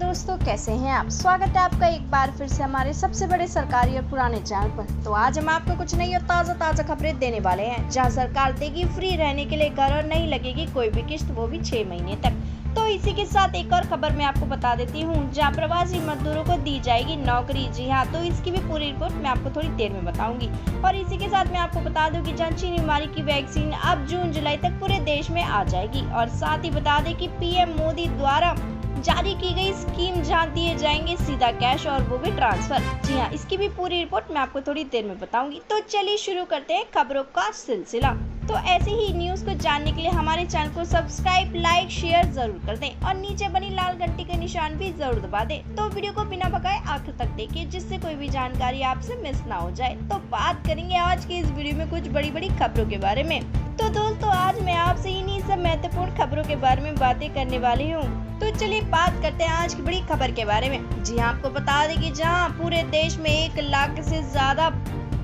दोस्तों, कैसे हैं आप। स्वागत है आपका एक बार फिर से हमारे सबसे बड़े सरकारी और पुराने चैनल पर। तो आज हम आपको कुछ नई और ताज़ा खबरें देने वाले हैं, जहां सरकार देगी फ्री रहने के लिए घर और नहीं लगेगी कोई भी किस्त, वो भी 6 महीने तक। तो इसी के साथ एक और खबर मैं आपको बता देती हूँ, जहाँ प्रवासी मजदूरों को दी जाएगी नौकरी। जी हाँ, तो इसकी भी पूरी रिपोर्ट मैं आपको थोड़ी देर में बताऊंगी। और इसी के साथ मैं आपको बता दूं कि चीनी बीमारी की वैक्सीन अब जून जुलाई तक पूरे देश में आ जाएगी। और साथ ही बता दें कि पीएम मोदी द्वारा जारी की गई स्कीम जहां दिए जाएंगे सीधा कैश और वो भी ट्रांसफर। जी हाँ, इसकी भी पूरी रिपोर्ट मैं आपको थोड़ी देर में बताऊंगी। तो चलिए शुरू करते हैं खबरों का सिलसिला। तो ऐसे ही न्यूज़ को जानने के लिए हमारे चैनल को सब्सक्राइब, लाइक, शेयर जरूर कर दें और नीचे बनी लाल घंटी का निशान भी जरूर दबा दें। तो वीडियो को बिना भगाए आखिर तक देखिए, जिससे कोई भी जानकारी आपसे मिस ना हो जाए। तो बात करेंगे आज की इस वीडियो में कुछ बड़ी खबरों के बारे में। तो दोस्तों, आज मैं आपसे इन्हीं सब महत्वपूर्ण खबरों के बारे में बातें करने वाली हूँ। तो चलिए बात करते हैं आज की बड़ी खबर के बारे में। जी हाँ, आपको बता दें कि जहाँ पूरे देश में 1 लाख से ज्यादा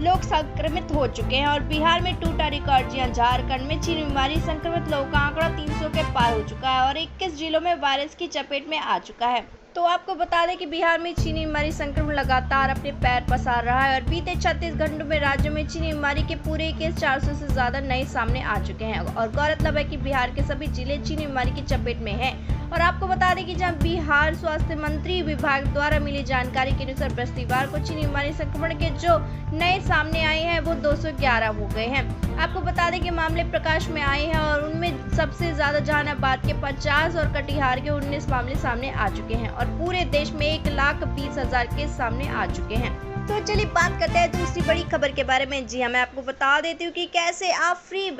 लोग संक्रमित हो चुके हैं और बिहार में टूटा रिकॉर्ड। जी हाँ, झारखंड में चीनी बीमारी संक्रमित लोगों का आंकड़ा 300 के पार हो चुका है और 21 जिलों में वायरस की चपेट में आ चुका है। तो आपको बता दें कि बिहार में चीनी बीमारी संक्रमण लगातार अपने पैर पसार रहा है और बीते 36 घंटों में राज्य में चीनी बीमारी के पूरे केस 400 से ज्यादा नए सामने आ चुके हैं। और गौरतलब है कि बिहार के सभी जिले चीनी बीमारी की चपेट में हैं। और आपको बता दें कि जहां बिहार स्वास्थ्य मंत्री विभाग द्वारा मिली जानकारी के अनुसार बृहस्पतिवार को चीनी बीमारी संक्रमण के जो नए सामने आए हैं वो 211 हो गए हैं। आपको बता दें कि मामले प्रकाश में आए हैं और उनमें सबसे ज्यादा जहानाबाद के 50 और कटिहार के 19 मामले सामने आ चुके हैं और पूरे देश में 1,20,000 केस सामने आ चुके हैं। तो चलिए बात करते हैं दूसरी बड़ी खबर के बारे में। जी हाँ, मैं आपको बता देती हूँ कि कैसे आप फ्री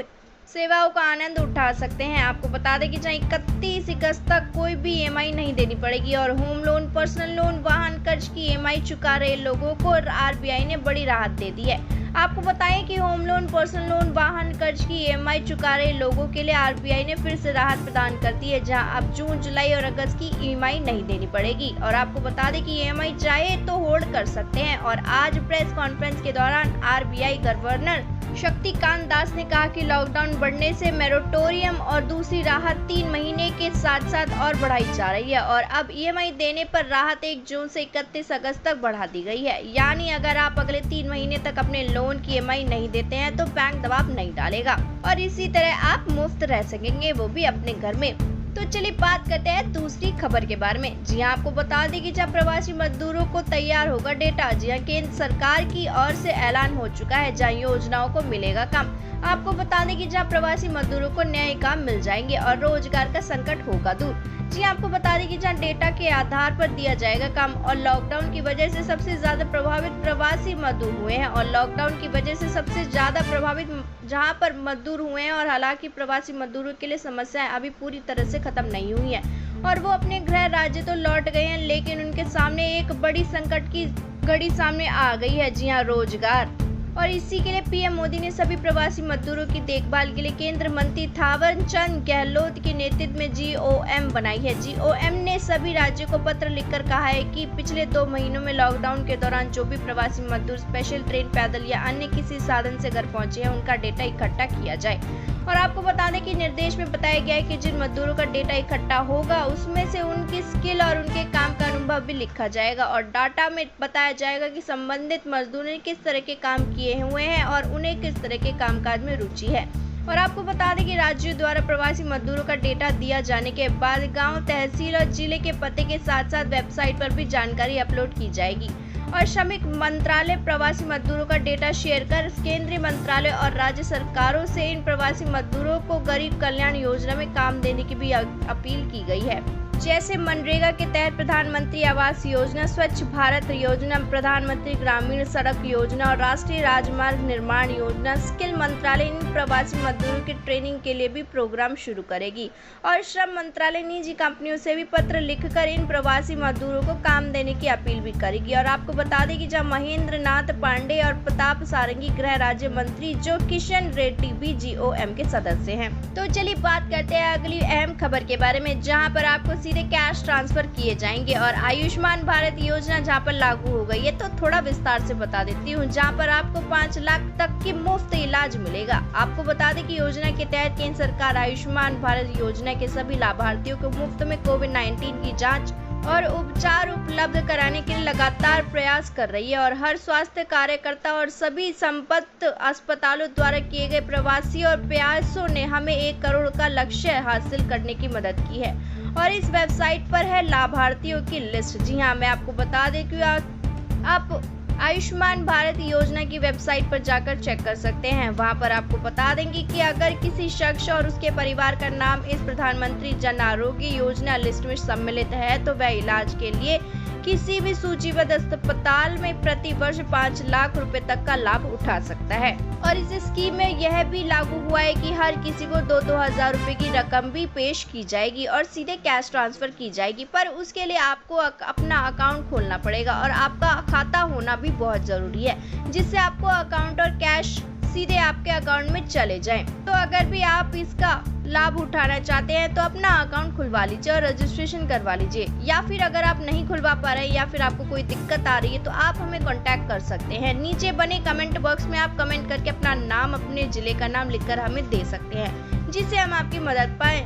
सेवाओं का आनंद उठा सकते हैं। आपको बता दें कि चाहे 31 अगस्त तक कोई भी EMI नहीं देनी पड़ेगी और होम लोन, पर्सनल लोन, वाहन कर्ज की EMI चुका रहे लोगों को RBI ने बड़ी राहत दे दी है। आपको बताएं कि होम लोन, पर्सनल लोन, वाहन कर्ज की EMI चुका रहे लोगों के लिए RBI ने फिर से राहत प्रदान कर दी है, जहां अब जून, जुलाई और अगस्त की EMI नहीं देनी पड़ेगी। और आपको बता दें कि EMI चाहे तो होल्ड कर सकते हैं। और आज प्रेस कॉन्फ्रेंस के दौरान RBI गवर्नर शक्तिकांत दास ने कहा कि लॉकडाउन बढ़ने से मोरेटोरियम और दूसरी राहत 3 महीने के साथ और बढ़ाई जा रही है और अब EMI देने पर राहत 1 जून से 31 अगस्त तक बढ़ा दी गई है। यानी अगर आप अगले 3 महीने तक अपने लोन की EMI नहीं देते हैं तो बैंक दबाव नहीं डालेगा और इसी तरह आप मुफ्त रह सकेंगे, वो भी अपने घर में। तो चलिए बात करते हैं दूसरी खबर के बारे में। जी हाँ, आपको बता दें कि जब प्रवासी मजदूरों को तैयार होगा डेटा। जी हाँ, केंद्र सरकार की ओर से ऐलान हो चुका है, जहाँ योजनाओं को मिलेगा काम। आपको बता दें कि जहाँ प्रवासी मजदूरों को नए काम मिल जाएंगे और रोजगार का संकट होगा दूर। जी आपको बता दें कि जहाँ डेटा के आधार पर दिया जाएगा काम। और लॉकडाउन की वजह से सबसे ज्यादा प्रभावित प्रवासी मजदूर हुए हैं और लॉकडाउन की वजह से सबसे ज्यादा प्रभावित जहां पर मजदूर हुए हैं। और हालांकि प्रवासी मजदूरों के लिए समस्याएं अभी पूरी तरह से खत्म नहीं हुई है और वो अपने गृह राज्य तो लौट गए हैं, लेकिन उनके सामने एक बड़ी संकट की घड़ी सामने आ गई है। जी हाँ, रोजगार। और इसी के लिए पीएम मोदी ने सभी प्रवासी मजदूरों की देखभाल के लिए केंद्र मंत्री थावर चंद गहलोत के नेतृत्व में GOM बनाई है। GOM ने सभी राज्यों को पत्र लिखकर कहा है कि पिछले 2 महीनों में लॉकडाउन के दौरान जो भी प्रवासी मजदूर स्पेशल ट्रेन, पैदल या अन्य किसी साधन से घर पहुंचे हैं, उनका डेटा इकट्ठा किया जाए। और आपको बता दें कि निर्देश में बताया गया है कि जिन मजदूरों का डेटा इकट्ठा होगा उसमें से उनकी स्किल और उनके काम का अनुभव भी लिखा जाएगा और डाटा में बताया जाएगा कि संबंधित मजदूर ने किस तरह के काम किए हुए हैं और उन्हें किस तरह के कामकाज में रुचि है। और आपको बता दें कि राज्यों द्वारा प्रवासी मजदूरों का डेटा दिया जाने के बाद गांव, तहसील और जिले के पते के साथ वेबसाइट पर भी जानकारी अपलोड की जाएगी। और श्रमिक मंत्रालय प्रवासी मजदूरों का डेटा शेयर कर केंद्रीय मंत्रालय और राज्य सरकारों से इन प्रवासी मजदूरों को गरीब कल्याण योजना में काम देने की भी अपील की गई है, जैसे मनरेगा के तहत प्रधानमंत्री आवास योजना, स्वच्छ भारत योजना, प्रधानमंत्री ग्रामीण सड़क योजना और राष्ट्रीय राजमार्ग निर्माण योजना। स्किल मंत्रालय इन प्रवासी मजदूरों की ट्रेनिंग के लिए भी प्रोग्राम शुरू करेगी और श्रम मंत्रालय निजी कंपनियों से भी पत्र लिखकर इन प्रवासी मजदूरों को काम देने की अपील भी करेगी। और आपको बता दें कि जब महेंद्र नाथ पांडे और प्रताप सारंगी गृह राज्य मंत्री, जो किशन रेड्डी भी GOM के सदस्य हैं। तो चलिए बात करते हैं अगली अहम खबर के बारे में, जहाँ पर आपको सीधे कैश ट्रांसफर किए जाएंगे और आयुष्मान भारत योजना जहां पर लागू हो गई है। तो थोड़ा विस्तार से बता देती हूं, जहां पर आपको 5 लाख तक की मुफ्त इलाज मिलेगा। आपको बता दें कि योजना के तहत केंद्र सरकार आयुष्मान भारत योजना के सभी लाभार्थियों को मुफ्त में कोविड-19 की जांच और उपचार उपलब्ध कराने के लिए लगातार प्रयास कर रही है और हर स्वास्थ्य कार्यकर्ता और सभी संबद्ध अस्पतालों द्वारा किए गए प्रवासी और प्रयासों ने हमें 1 करोड़ का लक्ष्य हासिल करने की मदद की है। और इस वेबसाइट पर है लाभार्थियों की लिस्ट। जी हाँ, मैं आपको बता दें कि आप आयुष्मान भारत योजना की वेबसाइट पर जाकर चेक कर सकते हैं। वहां पर आपको बता देंगे कि अगर किसी शख्स और उसके परिवार का नाम इस प्रधानमंत्री जन आरोग्य योजना लिस्ट में सम्मिलित है तो वह इलाज के लिए किसी भी सूचीबद्ध अस्पताल में प्रति वर्ष 5 लाख रुपए तक का लाभ उठा सकता है। और इस स्कीम में यह भी लागू हुआ है कि हर किसी को 2-2 हजार रुपए की रकम भी पेश की जाएगी और सीधे कैश ट्रांसफर की जाएगी, पर उसके लिए आपको अपना अकाउंट खोलना पड़ेगा और आपका खाता होना भी बहुत जरूरी है, जिससे आपको अकाउंट और कैश सीधे आपके अकाउंट में चले जाएं। तो अगर भी आप इसका लाभ उठाना चाहते हैं तो अपना अकाउंट खुलवा लीजिए और रजिस्ट्रेशन करवा लीजिए, या फिर अगर आप नहीं खुलवा पा रहे हैं या फिर आपको कोई दिक्कत आ रही है तो आप हमें कांटेक्ट कर सकते हैं। नीचे बने कमेंट बॉक्स में आप कमेंट करके अपना नाम, अपने जिले का नाम लिखकर हमें दे सकते हैं, जिससे हम आपकी मदद पाएं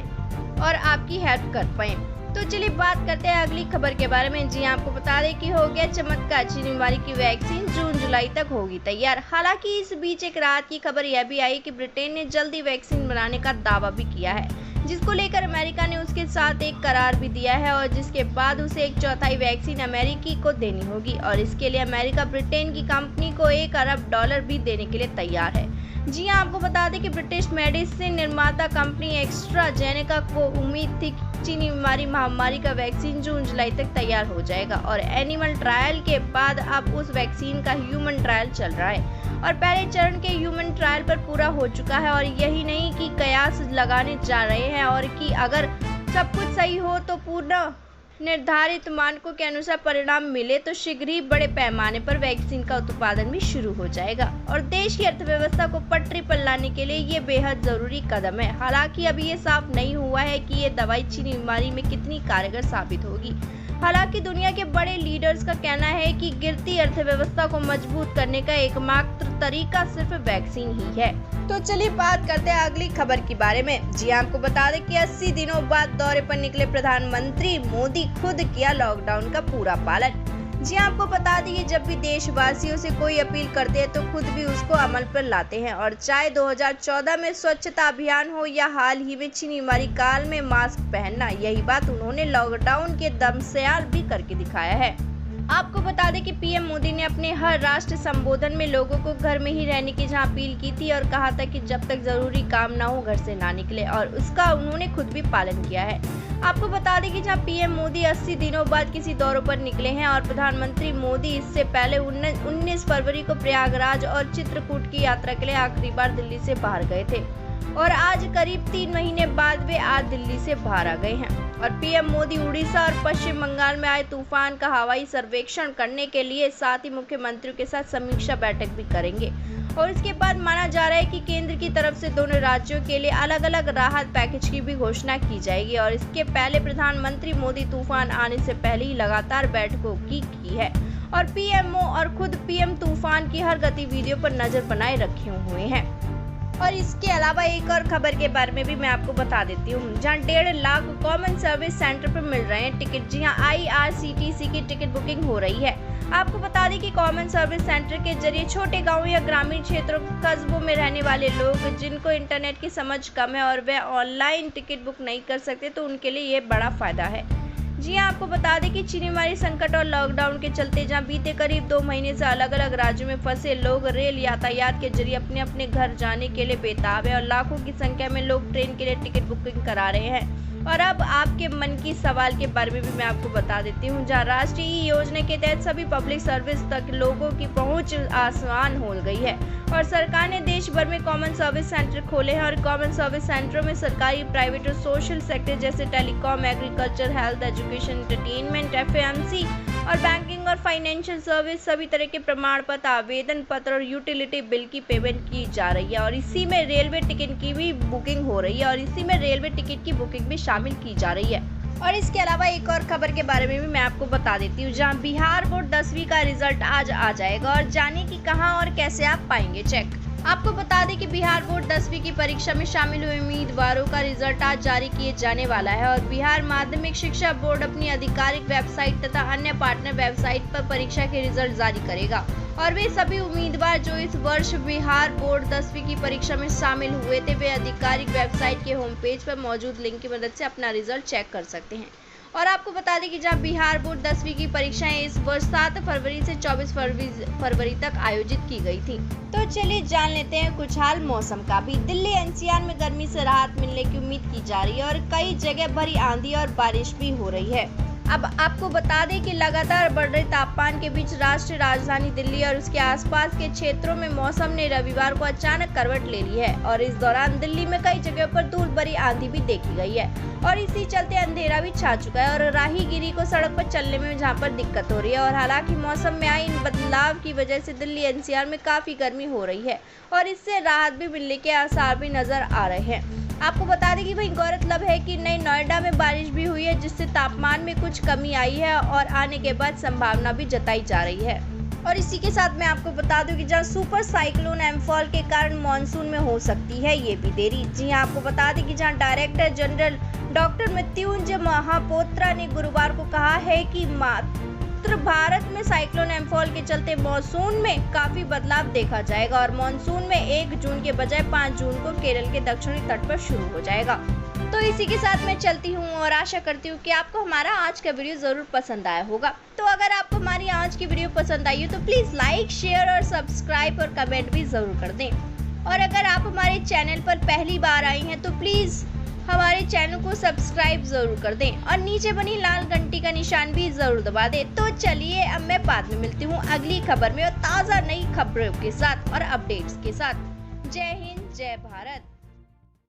और आपकी हेल्प कर पाएं। तो चलिए बात करते हैं अगली खबर के बारे में। जी आपको बता दें कि हो गया चमत्कार, चीनी बीमारी की वैक्सीन जून-जुलाई तक होगी तैयार। हालांकि इस बीच एक राहत की खबर यह भी आई कि ब्रिटेन ने जल्दी वैक्सीन बनाने का दावा भी किया है, जिसको लेकर अमेरिका ने उसके साथ एक करार भी दिया है और जिसके बाद उसे 1/4 वैक्सीन अमेरिकी को देनी होगी और इसके लिए अमेरिका ब्रिटेन की कंपनी को $1 अरब भी देने के लिए तैयार है। जी हाँ, आपको बता दें कि ब्रिटिश मेडिसिन निर्माता कंपनी एस्ट्राजेनेका को उम्मीद थी कि चीनी बीमारी महामारी का वैक्सीन जून-जुलाई तक तैयार हो जाएगा और एनिमल ट्रायल के बाद अब उस वैक्सीन का ह्यूमन ट्रायल चल रहा है और पहले चरण के ह्यूमन ट्रायल पर पूरा हो चुका है। और यही नहीं कि कयास लगाने जा रहे हैं और कि अगर सब कुछ सही हो तो पूर्ण निर्धारित मानकों के अनुसार परिणाम मिले तो शीघ्र ही बड़े पैमाने पर वैक्सीन का उत्पादन भी शुरू हो जाएगा और देश की अर्थव्यवस्था को पटरी पर लाने के लिए ये बेहद जरूरी कदम है। हालांकि अभी ये साफ नहीं हुआ है कि ये दवाई चीनी बीमारी में कितनी कारगर साबित होगी। हालांकि दुनिया के बड़े लीडर्स का कहना है कि गिरती अर्थव्यवस्था को मजबूत करने का एकमात्र तरीका सिर्फ वैक्सीन ही है। तो चलिए बात करते हैं अगली खबर के बारे में। जी आपको बता दें कि 80 दिनों बाद दौरे पर निकले प्रधानमंत्री मोदी खुद किया लॉकडाउन का पूरा पालन। जी आपको बता दें कि जब भी देशवासियों से कोई अपील करते हैं तो खुद भी उसको अमल पर लाते हैं और चाहे 2014 में स्वच्छता अभियान हो या हाल ही में चीनी बीमारी काल में मास्क पहनना, यही बात उन्होंने लॉकडाउन के दमस्याल भी करके दिखाया है। आपको बता दें कि पीएम मोदी ने अपने हर राष्ट्र संबोधन में लोगों को घर में ही रहने की जहां अपील की थी और कहा था कि जब तक जरूरी काम ना हो घर से ना निकले और उसका उन्होंने खुद भी पालन किया है। आपको बता दें कि जहां पीएम मोदी 80 दिनों बाद किसी दौरों पर निकले हैं और प्रधानमंत्री मोदी इससे पहले 19 फरवरी को प्रयागराज और चित्रकूट की यात्रा के लिए आखिरी बार दिल्ली से बाहर गए थे और आज करीब 3 महीने बाद वे आज दिल्ली से बाहर आ गए हैं। और पीएम मोदी उड़ीसा और पश्चिम बंगाल में आए तूफान का हवाई सर्वेक्षण करने के लिए साथ ही मुख्यमंत्रियों के साथ समीक्षा बैठक भी करेंगे और इसके बाद माना जा रहा है कि केंद्र की तरफ से दोनों राज्यों के लिए अलग अलग राहत पैकेज की भी घोषणा की जाएगी। और इसके पहले प्रधानमंत्री मोदी तूफान आने से पहले ही लगातार बैठकों की है और पीएमओ और खुद पीएम तूफान की हर गतिविधियों पर नजर बनाए रखे हुए हैं। और इसके अलावा एक और खबर के बारे में भी मैं आपको बता देती हूँ, जहाँ 1.5 लाख कॉमन सर्विस सेंटर पर मिल रहे हैं टिकट। जी हाँ, IRCTC की टिकट बुकिंग हो रही है। आपको बता दें कि कॉमन सर्विस सेंटर के जरिए छोटे गांवों या ग्रामीण क्षेत्रों कस्बों में रहने वाले लोग जिनको इंटरनेट की समझ कम है और वे ऑनलाइन टिकट बुक नहीं कर सकते तो उनके लिए ये बड़ा फायदा है। जी हाँ, आपको बता दें कि चीनी बीमारी संकट और लॉकडाउन के चलते जहां बीते करीब 2 महीने से अलग अलग राज्यों में फंसे लोग रेल यातायात के जरिए अपने अपने घर जाने के लिए बेताब है और लाखों की संख्या में लोग ट्रेन के लिए टिकट बुकिंग करा रहे हैं। और अब आपके मन की सवाल के बारे में भी मैं आपको बता देती हूँ, जहाँ राष्ट्रीय योजना के तहत सभी पब्लिक सर्विस तक लोगों की पहुँच आसान हो गई है और सरकार ने देश भर में कॉमन सर्विस सेंटर खोले हैं और कॉमन सर्विस सेंटरों में सरकारी, प्राइवेट और सोशल सेक्टर जैसे telecom, agriculture, health, education, entertainment, FMC और बैंकिंग और फाइनेंशियल सर्विस सभी तरह के प्रमाण पत्र, आवेदन पत्र और यूटिलिटी बिल की पेमेंट की जा रही है और इसी में रेलवे टिकट की भी बुकिंग हो रही है और इसी में रेलवे टिकट की बुकिंग भी शामिल की जा रही है। और इसके अलावा एक और खबर के बारे में भी मैं आपको बता देती हूँ, जहाँ बिहार बोर्ड 10वीं का रिजल्ट आज आ जाएगा और जानिए कि कहाँ और कैसे आप पाएंगे चेक। आपको बता दें कि बिहार बोर्ड 10वीं की परीक्षा में शामिल हुए उम्मीदवारों का रिजल्ट आज जारी किए जाने वाला है और बिहार माध्यमिक शिक्षा बोर्ड अपनी आधिकारिक वेबसाइट तथा अन्य पार्टनर वेबसाइट पर परीक्षा के रिजल्ट जारी करेगा और वे सभी उम्मीदवार जो इस वर्ष बिहार बोर्ड 10वीं की परीक्षा में शामिल हुए थे वे आधिकारिक वेबसाइट के होम पेज पर मौजूद लिंक की मदद से अपना रिजल्ट चेक कर सकते हैं। और आपको बता दें कि जहां बिहार बोर्ड 10वीं की परीक्षाएं इस वर्ष 7 फरवरी से 24 फरवरी तक आयोजित की गई थी। तो चलिए जान लेते हैं कुछ हाल मौसम का भी। दिल्ली एनसीआर में गर्मी से राहत मिलने की उम्मीद की जा रही है और कई जगह भरी आंधी और बारिश भी हो रही है। अब आपको बता दें कि लगातार बढ़ रहे तापमान के बीच राष्ट्रीय राजधानी दिल्ली और उसके आसपास के क्षेत्रों में मौसम ने रविवार को अचानक करवट ले ली है और इस दौरान दिल्ली में कई जगहों पर धूल भरी आंधी भी देखी गई है और इसी चलते अंधेरा भी छा चुका है और राहगीरी को सड़क पर चलने में जहां पर दिक्कत हो रही है। और हालांकि मौसम में आए इन बदलाव की वजह से दिल्ली एनसीआर में काफी गर्मी हो रही है और इससे राहत भी मिलने के आसार भी नजर आ रहे हैं। आपको बता दें कि वहीं गौरतलब है कि नई नोएडा में बारिश भी हुई है जिससे तापमान में कुछ कमी आई है और आने के बाद संभावना भी जताई जा रही है। और इसी के साथ मैं आपको बता दूं कि जहां सुपर साइक्लोन एम्फॉल के कारण मानसून में हो सकती है ये भी देरी। जी हां, आपको बता दें कि जहां director general doctor Mrityunjay Mohapatra ने गुरुवार को कहा है कि उत्तर भारत में साइक्लोन एम्फॉल के चलते मानसून में काफी बदलाव देखा जाएगा और मानसून में 1 जून के बजाय 5 जून को केरल के दक्षिणी तट पर शुरू हो जाएगा। तो इसी के साथ मैं चलती हूँ और आशा करती हूँ कि आपको हमारा आज का वीडियो जरूर पसंद आया होगा। तो अगर आपको हमारी आज की वीडियो पसंद आई हो तो प्लीज लाइक, शेयर और सब्सक्राइब और कमेंट भी जरूर कर दें। और अगर आप हमारे चैनल पर पहली बार आई हैं तो प्लीज हमारे चैनल को सब्सक्राइब जरूर कर दें और नीचे बनी लाल घंटी का निशान भी जरूर दबा दें। तो चलिए अब मैं बाद में मिलती हूँ अगली खबर में और ताज़ा नई खबरों के साथ और अपडेट्स के साथ। जय हिंद, जय भारत।